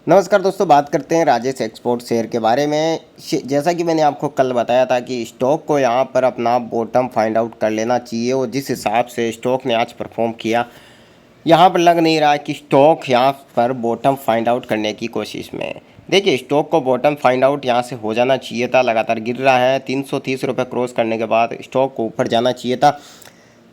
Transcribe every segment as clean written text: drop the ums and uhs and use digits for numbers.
नमस्कार दोस्तों, बात करते हैं राजेश एक्सपोर्ट शेयर के बारे में। जैसा कि मैंने आपको कल बताया था कि स्टॉक को यहाँ पर अपना बॉटम फाइंड आउट कर लेना चाहिए और जिस हिसाब से स्टॉक ने आज परफॉर्म किया, यहाँ पर लग नहीं रहा है कि स्टॉक यहाँ पर बॉटम फाइंड आउट करने की कोशिश में है। देखिए, स्टॉक को बॉटम फाइंड आउट यहाँ से हो जाना चाहिए था। लगातार गिर रहा है, 330 रुपये क्रॉस करने के बाद स्टॉक को ऊपर जाना चाहिए था।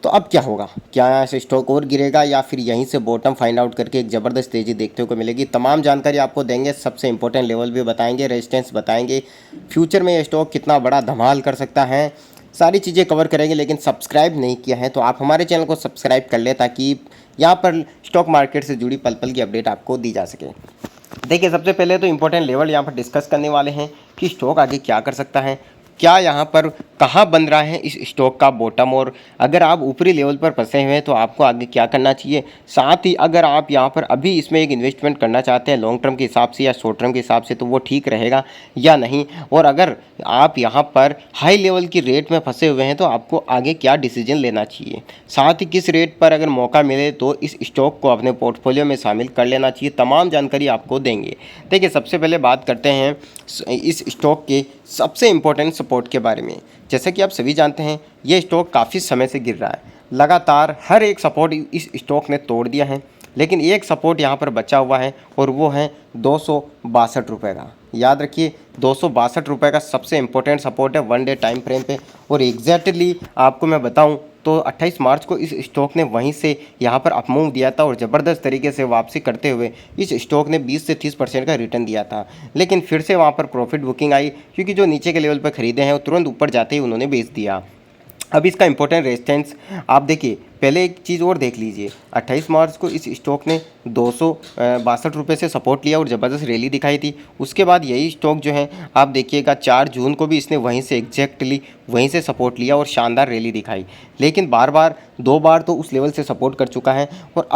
तो अब क्या होगा? क्या यहाँ से स्टॉक और गिरेगा या फिर यहीं से बॉटम फाइंड आउट करके एक ज़बरदस्त तेज़ी देखने को मिलेगी? तमाम जानकारी आपको देंगे, सबसे इंपॉर्टेंट लेवल भी बताएंगे, रेजिस्टेंस बताएंगे, फ्यूचर में ये स्टॉक कितना बड़ा धमाल कर सकता है, सारी चीज़ें कवर करेंगे। लेकिन सब्सक्राइब नहीं किया है तो आप हमारे चैनल को सब्सक्राइब कर लें ताकि यहाँ पर स्टॉक मार्केट से जुड़ी पल पल की अपडेट आपको दी जा सके। देखिए, सबसे पहले तो इंपॉर्टेंट लेवल यहाँ पर डिस्कस करने वाले हैं कि स्टॉक आगे क्या कर सकता है, क्या यहाँ पर कहाँ बन रहा है इस स्टॉक का बॉटम, और अगर आप ऊपरी लेवल पर फंसे हुए हैं तो आपको आगे क्या करना चाहिए। साथ ही अगर आप यहाँ पर अभी इसमें एक इन्वेस्टमेंट करना चाहते हैं लॉन्ग टर्म के हिसाब से या शॉर्ट टर्म के हिसाब से, तो वो ठीक रहेगा या नहीं, और अगर आप यहाँ पर हाई लेवल की रेट में फंसे हुए हैं तो आपको आगे क्या डिसीजन लेना चाहिए। साथ ही किस रेट पर अगर मौका मिले तो इस स्टॉक को अपने पोर्टफोलियो में शामिल कर लेना चाहिए, तमाम जानकारी आपको देंगे। देखिए, सबसे पहले बात करते हैं इस स्टॉक के सबसे इम्पोर्टेंट सपोर्ट के बारे में। जैसा कि आप सभी जानते हैं, ये स्टॉक काफ़ी समय से गिर रहा है, लगातार हर एक सपोर्ट इस स्टॉक ने तोड़ दिया है, लेकिन एक सपोर्ट यहाँ पर बचा हुआ है और वो है 262 रुपये का। याद रखिए, 262 रुपये का सबसे इम्पोर्टेंट सपोर्ट है वन डे टाइम फ्रेम पे। और एग्जैक्टली आपको मैं बताऊं तो 28 मार्च को इस स्टॉक ने वहीं से यहाँ पर अपमूव दिया था और ज़बरदस्त तरीके से वापसी करते हुए इस स्टॉक ने 20 से 30% का रिटर्न दिया था। लेकिन फिर से वहाँ पर प्रॉफिट बुकिंग आई, क्योंकि जो नीचे के लेवल पर खरीदे हैं वो तुरंत ऊपर जाते ही उन्होंने बेच दिया। अब इसका इंपॉर्टेंट रेजिस्टेंस आप देखिए, पहले एक चीज़ और देख लीजिए। 28 मार्च को इस स्टॉक ने 262 रुपये से सपोर्ट लिया और ज़बरदस्त रैली दिखाई थी। उसके बाद यही स्टॉक जो है आप देखिएगा 4 जून को भी इसने वहीं से एग्जैक्टली वहीं से सपोर्ट लिया और शानदार रैली दिखाई, लेकिन बार बार 2 बार तो उस लेवल से सपोर्ट कर चुका है। और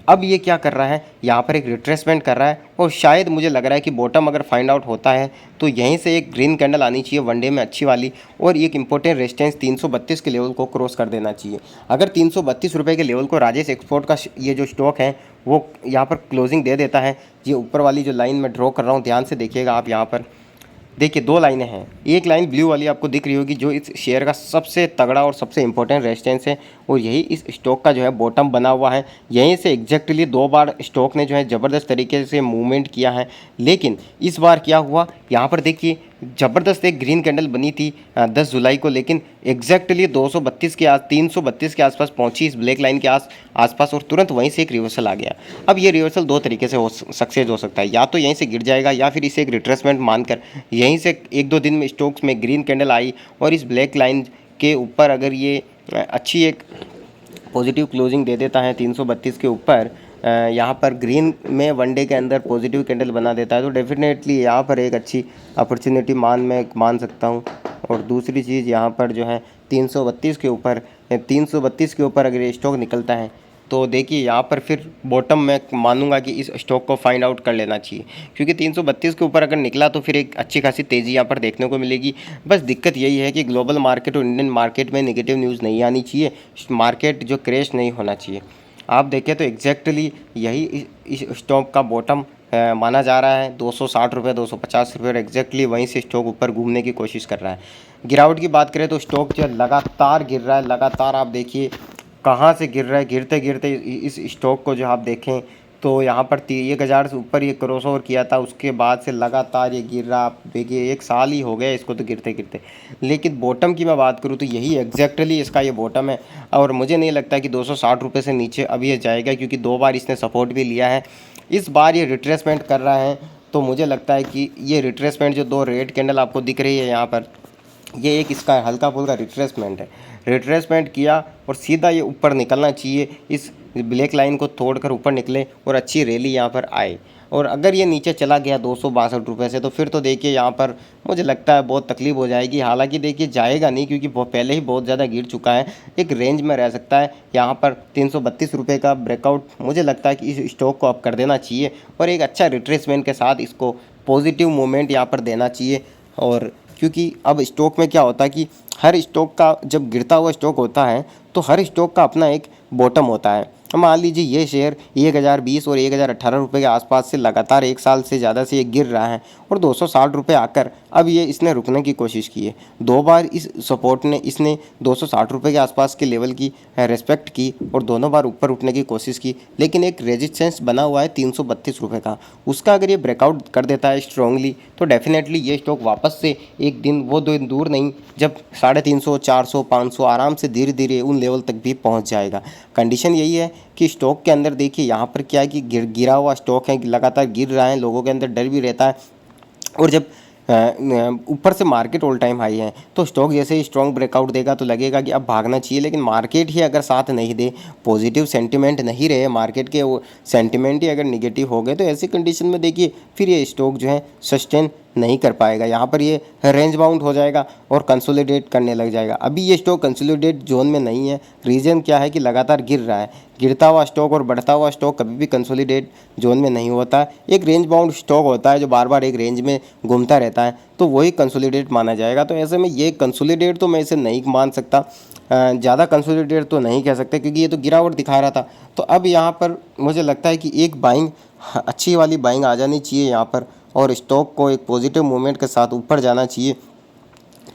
अब ये क्या कर रहा है, यहाँ पर एक रिट्रेसमेंट कर रहा है और शायद मुझे लग रहा है कि बॉटम अगर फाइंड आउट होता है तो यहीं से एक ग्रीन कैंडल आनी चाहिए वनडे में अच्छी वाली, और एक इंपॉर्टेंट रेजिस्टेंस 332 के लेवल को क्रॉस कर देना चाहिए। अगर 332 रुपये के लेवल को राजेश एक्सपोर्ट का ये जो स्टॉक है वो यहाँ पर क्लोजिंग दे देता है, ये ऊपर वाली जो लाइन मैं ड्रॉ कर रहा हूँ ध्यान से देखिएगा आप। यहाँ पर देखिए 2 लाइनें हैं, एक लाइन ब्लू वाली आपको दिख रही होगी जो इस शेयर का सबसे तगड़ा और सबसे इंपॉर्टेंट रेजिस्टेंस है, और यही इस स्टॉक का जो है बॉटम बना हुआ है। यहीं से एग्जैक्टली 2 बार स्टॉक ने जो है ज़बरदस्त तरीके से मूवमेंट किया है, लेकिन इस बार क्या हुआ, यहाँ पर देखिए ज़बरदस्त एक ग्रीन कैंडल बनी थी 10 जुलाई को, लेकिन एग्जैक्टली 332 के आसपास पहुंची इस ब्लैक लाइन के आसपास, और तुरंत वहीं से एक रिवर्सल आ गया। अब ये रिवर्सल 2 तरीके से सक्सेस हो सकता है, या तो यहीं से गिर जाएगा या फिर इसे एक रिट्रेसमेंट मानकर यहीं से 1-2 दिन में स्टॉक्स में ग्रीन कैंडल आई और इस ब्लैक लाइन के ऊपर अगर ये अच्छी एक पॉजिटिव क्लोजिंग दे देता है 332 के ऊपर, यहाँ पर ग्रीन में वनडे के अंदर पॉजिटिव कैंडल बना देता है, तो डेफिनेटली यहाँ पर एक अच्छी अपॉर्चुनिटी मान सकता हूँ। और दूसरी चीज़ यहाँ पर जो है 332 के ऊपर अगर ये स्टॉक निकलता है तो देखिए यहाँ पर फिर बॉटम मैं मानूंगा कि इस स्टॉक को फाइंड आउट कर लेना चाहिए, क्योंकि 332 के ऊपर अगर निकला तो फिर एक अच्छी खासी तेज़ी यहाँ पर देखने को मिलेगी। बस दिक्कत यही है कि ग्लोबल मार्केट और इंडियन मार्केट में नेगेटिव न्यूज़ नहीं आनी चाहिए, मार्केट जो क्रैश नहीं होना चाहिए। आप देखें तो एग्जैक्टली यही इस स्टॉक का बॉटम माना जा रहा है 260 रुपये 250 रुपये, और एग्जैक्टली वहीं से स्टॉक ऊपर घूमने की कोशिश कर रहा है। गिरावट की बात करें तो स्टॉक जो लगातार गिर रहा है, लगातार आप देखिए कहाँ से गिर रहा है, गिरते गिरते इस स्टॉक को जो आप देखें तो यहाँ पर 1000 से ऊपर ये क्रॉस ओवर किया था, उसके बाद से लगातार ये गिर रहा। आप देखिए 1 साल ही हो गया इसको तो गिरते गिरते, लेकिन बॉटम की मैं बात करूँ तो यही एग्जैक्टली इसका ये बॉटम है। और मुझे नहीं लगता कि 260 रुपये से नीचे अभी ये जाएगा, क्योंकि 2 बार इसने सपोर्ट भी लिया है, इस बार ये रिट्रेसमेंट कर रहा है। तो मुझे लगता है कि ये रिट्रेसमेंट जो 2 रेड कैंडल आपको दिख रही है यहाँ पर, ये एक इसका हल्का फुल्का रिट्रेसमेंट है। रिट्रेसमेंट किया और सीधा ये ऊपर निकलना चाहिए, इस ब्लैक लाइन को तोड़कर ऊपर निकले और अच्छी रैली यहाँ पर आए। और अगर ये नीचे चला गया 262 रुपये से तो फिर तो देखिए यहाँ पर मुझे लगता है बहुत तकलीफ हो जाएगी। हालांकि देखिए जाएगा नहीं, क्योंकि वो पहले ही बहुत ज़्यादा गिर चुका है, एक रेंज में रह सकता है। यहाँ पर 332 रुपये का ब्रेकआउट मुझे लगता है कि इस स्टॉक को अब कर देना चाहिए और एक अच्छा रिट्रेसमेंट के साथ इसको पॉजिटिव मूवमेंट यहाँ पर देना चाहिए। और क्योंकि अब स्टॉक में क्या होता है कि हर स्टॉक का जब गिरता हुआ स्टॉक होता है तो हर स्टॉक का अपना एक बॉटम होता है, मान लीजिए ये शेयर 1020 और 1018 रुपये के आसपास से लगातार 1 साल से ज़्यादा से ये गिर रहा है और 260 रुपये आकर अब ये इसने रुकने की कोशिश की है। 2 बार इस सपोर्ट ने इसने 260 रुपये के आसपास के लेवल की रेस्पेक्ट की और दोनों बार ऊपर उठने की कोशिश की, लेकिन एक रेजिस्टेंस बना हुआ है 332 रुपये का। उसका अगर ये ब्रेकआउट कर देता है स्ट्रांगली तो डेफिनेटली ये स्टॉक वापस से एक दिन वो दिन दूर नहीं जब 350, 400, 500 आराम से धीरे धीरे उन लेवल तक भी पहुंच जाएगा। कंडीशन यही है कि स्टॉक के अंदर देखिए यहाँ पर क्या है कि गिरा हुआ स्टॉक है, लगातार गिर रहा है, लोगों के अंदर डर भी रहता है। और जब ऊपर से मार्केट ऑल टाइम हाई है तो स्टॉक जैसे ही स्ट्रॉन्ग ब्रेकआउट देगा तो लगेगा कि अब भागना चाहिए, लेकिन मार्केट ही अगर साथ नहीं दे, पॉजिटिव सेंटिमेंट नहीं रहे मार्केट के, वो सेंटिमेंट ही अगर निगेटिव हो गए तो ऐसी कंडीशन में देखिए फिर ये स्टॉक जो है सस्टेन नहीं कर पाएगा। यहाँ पर ये रेंज बाउंड हो जाएगा और कंसोलिडेट करने लग जाएगा। अभी ये स्टॉक कंसोलिडेट जोन में नहीं है। रीज़न क्या है कि लगातार गिर रहा है। गिरता हुआ स्टॉक और बढ़ता हुआ स्टॉक कभी भी कंसोलिडेट जोन में नहीं होता। एक रेंज बाउंड स्टॉक होता है जो बार बार एक रेंज में घूमता रहता है, तो वही कंसोलिडेट माना जाएगा। तो ऐसे में ये कंसोलिडेट तो मैं इसे नहीं मान सकता, ज़्यादा कंसोलिडेट तो नहीं कह सकते क्योंकि ये तो गिरावट दिखा रहा था। तो अब यहाँ पर मुझे लगता है कि एक बाइंग, अच्छी वाली बाइंग आ जानी चाहिए यहाँ पर और स्टॉक को एक पॉजिटिव मूवमेंट के साथ ऊपर जाना चाहिए।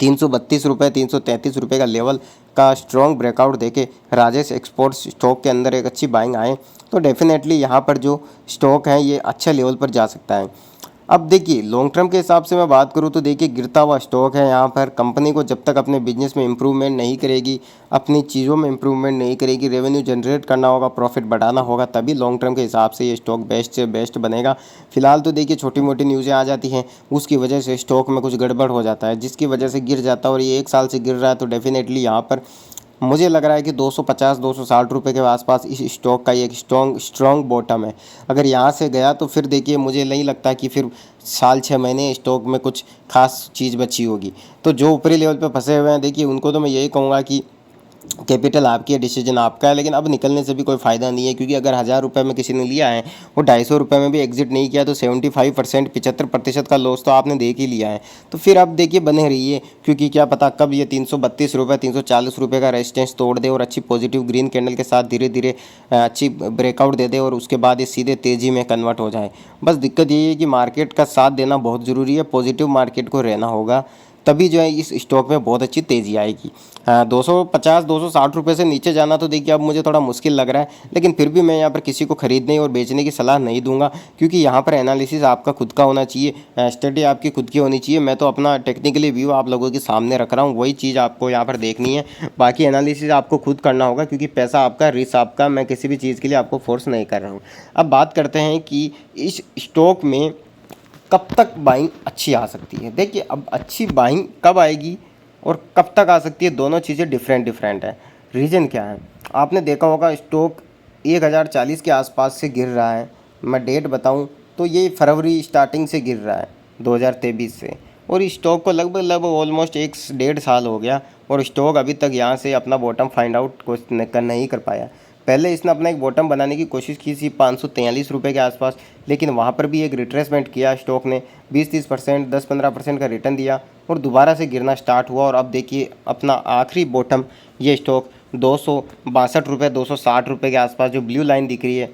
332 रुपये, 333 रुपये का लेवल का स्ट्रॉन्ग ब्रेकआउट देके राजेश एक्सपोर्ट्स स्टॉक के अंदर एक अच्छी बाइंग आए तो डेफिनेटली यहाँ पर जो स्टॉक है ये अच्छे लेवल पर जा सकता है। अब देखिए लॉन्ग टर्म के हिसाब से मैं बात करूँ तो देखिए गिरता हुआ स्टॉक है। यहाँ पर कंपनी को जब तक अपने बिजनेस में इम्प्रूवमेंट नहीं करेगी, अपनी चीज़ों में इम्प्रूवमेंट नहीं करेगी, रेवेन्यू जनरेट करना होगा, प्रॉफिट बढ़ाना होगा, तभी लॉन्ग टर्म के हिसाब से ये स्टॉक बेस्ट से बेस्ट बनेगा। फिलहाल तो देखिए छोटी मोटी न्यूज़ें आ जाती हैं, उसकी वजह से स्टॉक में कुछ गड़बड़ हो जाता है जिसकी वजह से गिर जाता है और ये 1 साल से गिर रहा है। तो डेफिनेटली यहाँ पर मुझे लग रहा है कि 250-260 रुपये के आसपास इस स्टॉक का एक स्ट्रॉन्ग बॉटम है। अगर यहाँ से गया तो फिर देखिए मुझे नहीं लगता कि फिर साल 6 महीने स्टॉक में कुछ खास चीज़ बची होगी। तो जो ऊपरी लेवल पे फंसे हुए हैं देखिए उनको तो मैं यही कहूँगा कि कैपिटल आपकी है, डिसीजन आपका है, लेकिन अब निकलने से भी कोई फ़ायदा नहीं है क्योंकि अगर 1000 रुपये में किसी ने लिया है और 250 में भी एग्जिट नहीं किया तो 75%, 75% का लॉस तो आपने देख ही लिया है। तो फिर अब देखिए बने रहिए क्योंकि क्या पता कब ये 332 रुपये, 340 रुपये का रेजिस्टेंस तोड़ दे और अच्छी पॉजिटिव ग्रीन कैंडल के साथ धीरे धीरे अच्छी ब्रेकआउट दे दे और उसके बाद ये सीधे तेज़ी में कन्वर्ट हो जाए। बस दिक्कत यही है कि मार्केट का साथ देना बहुत ज़रूरी है, पॉजिटिव मार्केट को रहना होगा, तभी जो है इस स्टॉक में बहुत अच्छी तेज़ी आएगी। 250-260 रुपये से नीचे जाना तो देखिए अब मुझे थोड़ा मुश्किल लग रहा है, लेकिन फिर भी मैं यहाँ पर किसी को ख़रीदने और बेचने की सलाह नहीं दूंगा क्योंकि यहाँ पर एनालिसिस आपका खुद का होना चाहिए, स्टडी आपकी खुद की होनी चाहिए। मैं तो अपना टेक्निकली व्यू आप लोगों के सामने रख रहा हूँ, वही चीज़ आपको यहाँ पर देखनी है। बाकी एनालिसिस आपको खुद करना होगा क्योंकि पैसा आपका, रिस्क आपका, मैं किसी भी चीज़ के लिए आपको फोर्स नहीं कर रहा हूँ। अब बात करते हैं कि इस स्टॉक में कब तक बाइंग अच्छी आ सकती है। देखिए अब अच्छी बाइंग कब आएगी और कब तक आ सकती है, दोनों चीज़ें डिफरेंट है। रीज़न क्या है, आपने देखा होगा स्टॉक 1040 के आसपास से गिर रहा है। मैं डेट बताऊं तो ये फरवरी स्टार्टिंग से गिर रहा है 2023 से, और इस स्टॉक को लगभग ऑलमोस्ट 1-1.5 साल हो गया और स्टॉक अभी तक यहाँ से अपना बॉटम फाइंड आउट नहीं कर पाया। पहले इसने अपना एक बॉटम बनाने की कोशिश की थी 543 रुपये के आसपास, लेकिन वहाँ पर भी एक रिट्रेसमेंट किया स्टॉक ने, 20-30%, 10-15% का रिटर्न दिया और दोबारा से गिरना स्टार्ट हुआ। और अब देखिए अपना आखिरी बॉटम ये स्टॉक 262 रुपये, 260 रुपये के आसपास जो ब्लू लाइन दिख रही है,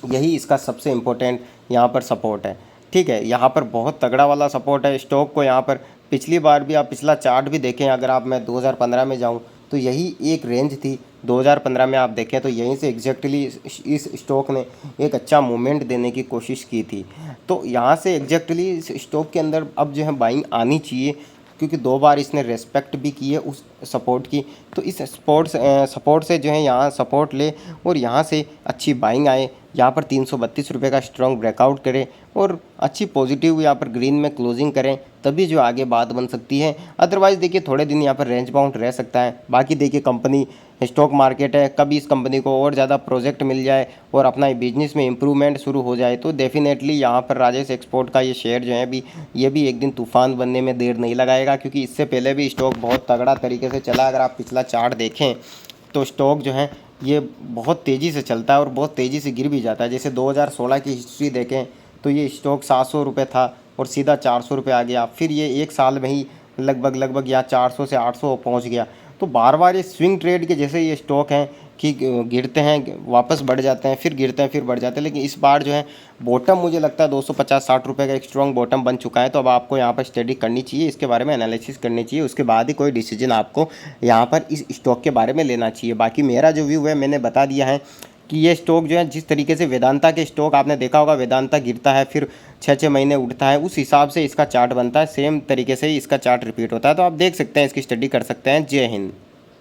यही इसका सबसे इम्पोर्टेंट यहाँ पर सपोर्ट है। ठीक है, यहाँ पर बहुत तगड़ा वाला सपोर्ट है स्टॉक को। यहाँ पर पिछली बार भी आप पिछला चार्ट भी देखें, अगर आप मैं 2015 में जाऊँ तो यही एक रेंज थी। 2015 में आप देखें तो यहीं से एग्जैक्टली इस स्टॉक ने एक अच्छा मूवमेंट देने की कोशिश की थी। तो यहाँ से एग्जैक्टली इस स्टॉक के अंदर अब जो है बाइंग आनी चाहिए क्योंकि 2 बार इसने रेस्पेक्ट भी की है उस सपोर्ट की। तो इस सपोर्ट से जो है यहाँ सपोर्ट ले और यहाँ से अच्छी बाइंग आए, यहाँ पर 332 रुपये का स्ट्रॉन्ग ब्रेकआउट करें और अच्छी पॉजिटिव यहाँ पर ग्रीन में क्लोजिंग करें, तभी जो आगे बात बन सकती है। अदरवाइज़ देखिए थोड़े दिन यहाँ पर रेंज बाउंड रह सकता है। बाकी देखिए कंपनी स्टॉक मार्केट है, कभी इस कंपनी को और ज़्यादा प्रोजेक्ट मिल जाए और अपना बिजनेस में इम्प्रूवमेंट शुरू हो जाए तो डेफिनेटली यहाँ पर राजेश एक्सपोर्ट का ये शेयर जो है ये भी एक दिन तूफान बनने में देर नहीं लगाएगा क्योंकि इससे पहले भी स्टॉक बहुत तगड़ा तरीके से चला। अगर आप पिछला चार्ट देखें तो स्टॉक जो है ये बहुत तेज़ी से चलता है और बहुत तेज़ी से गिर भी जाता है। जैसे 2016 की हिस्ट्री देखें तो ये स्टॉक 700 रुपये था और सीधा 400 रुपये आ गया, फिर ये 1 साल में ही लगभग यहाँ 400 से 800 पहुँच गया। तो बार बार ये स्विंग ट्रेड के जैसे ये स्टॉक हैं कि गिरते हैं वापस बढ़ जाते हैं, फिर गिरते हैं फिर बढ़ जाते हैं, लेकिन इस बार जो है बॉटम मुझे लगता है 250-60 रुपये का एक स्ट्रॉन्ग बॉटम बन चुका है। तो अब आपको यहाँ पर स्टडी करनी चाहिए, इसके बारे में एनालिसिस करनी चाहिए, उसके बाद ही कोई डिसीजन आपको यहाँ पर इस स्टॉक के बारे में लेना चाहिए। बाकी मेरा जो व्यू है मैंने बता दिया है कि ये स्टॉक जो है जिस तरीके से वेदांता के स्टॉक आपने देखा होगा, वेदांता गिरता है फिर 6-6 महीने उठता है, उस हिसाब से इसका चार्ट बनता है, सेम तरीके से ही इसका चार्ट रिपीट होता है। तो आप देख सकते हैं, इसकी स्टडी कर सकते हैं। जय हिंद।